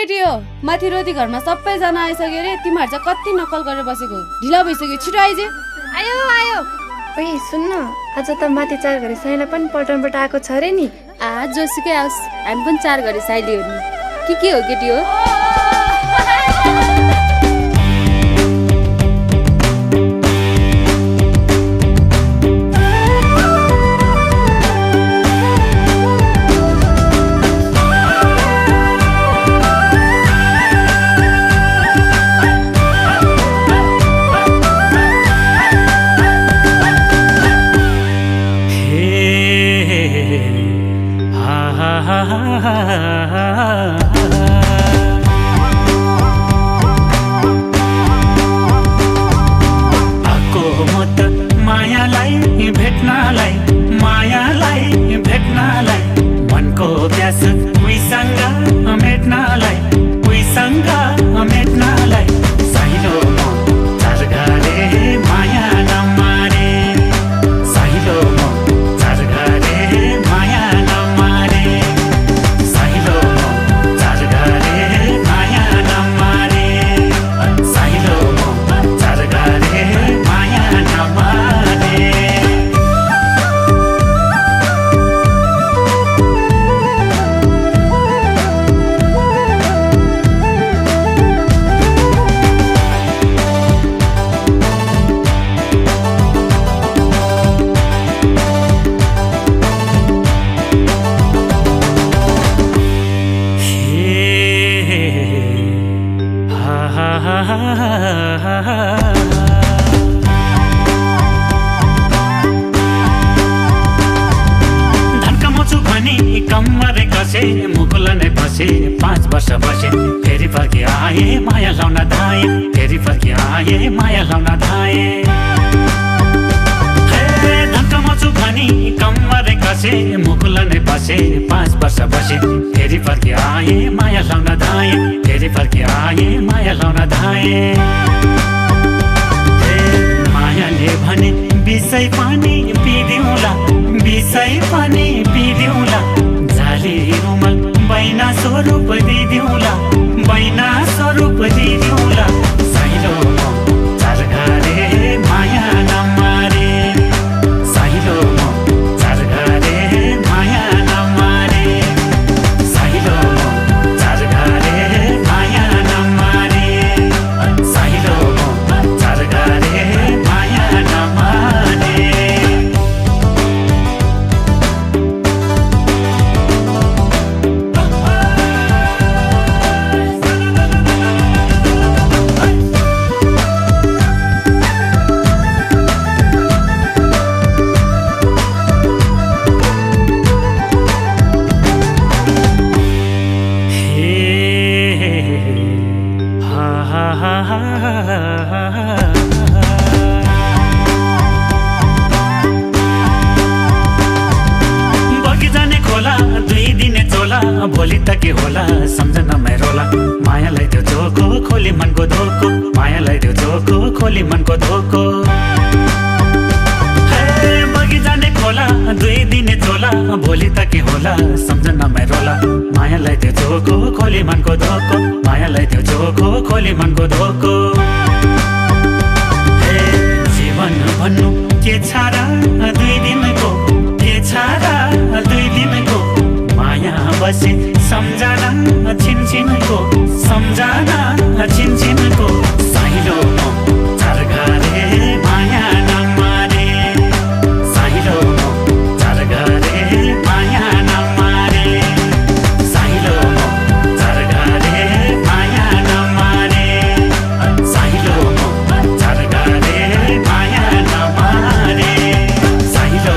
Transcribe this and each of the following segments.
केटी हो माथि रोटी घरमा सबैजना आइसक्यो रे तिमीहरु चाहिँ कति नक्कल गरेर बसेको ढिला भइसक्यो छिटो आइजे आयो आयो ओइ सुन्न आज त माथि 4 घडी साइला पनि पल्टनबाट आएको छ रे नि आज जोसुकै आओस् हामी पनि 4 घडी साइली हो नि के हो केटी हो मुकुलने बसे 5 वर्ष बसे फेरि फर्की आए माया लाउन धाए फेरि फर्की आए माया लाउन धाए धक्कामचु भनी कम्मरे कसे मुकुलने बसे 5 वर्ष बसे फेरि फर्की आए माया लाउन धाए फेरि फर्की आए माया लाउन धाए मायाले भने बिसै पानी पिदिउँला बिसै पानी पिदिउँला झाली रुमल बैना स्वरूप दिदिउँला बैना स्वरूप दिदिउँला साइलो चार घरे माया नमारे साइलो चार घरे माया नमारे साइलो चार घरे माया नमारे साइलो चार घरे माया नमारे भोलि त के होला सम्झनामै रोला मायालाई त्यो झोको खोली मनको धोको मायालाई त्यो झोको खोली मनको धोको बगी जाने खोला 2 दिने चोला भोलि त के होला सम्झनामै रोला मायालाई त्यो झोको खोली मनको धोको मायालाई त्यो झोको खोली मनको धोको जीवन भन्नु के छ र 2 दिनको के छ र 2 दिनको माया बसे सम्झना छिनछिनको सम्झना छिनछिनको साइलो चार घरे माया नमारे साइलो चार घरे माया नमारे साइलो चार घरे माया नमारे साइलो चार घरे माया नमारे साइलो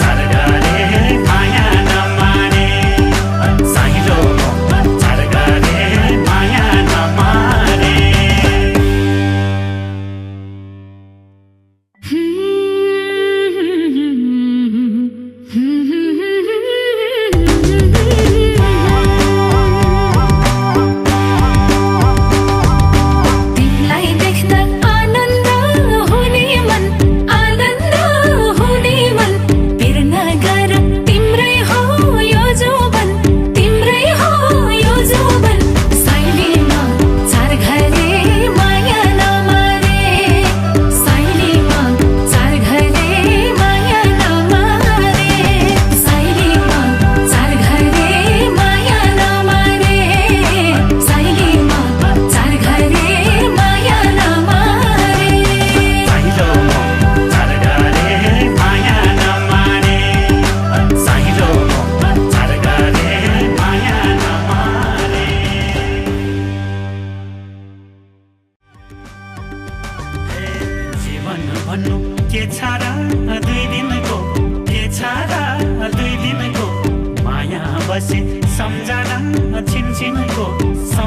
चार घरे माया नमारे साइलो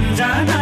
सम्झना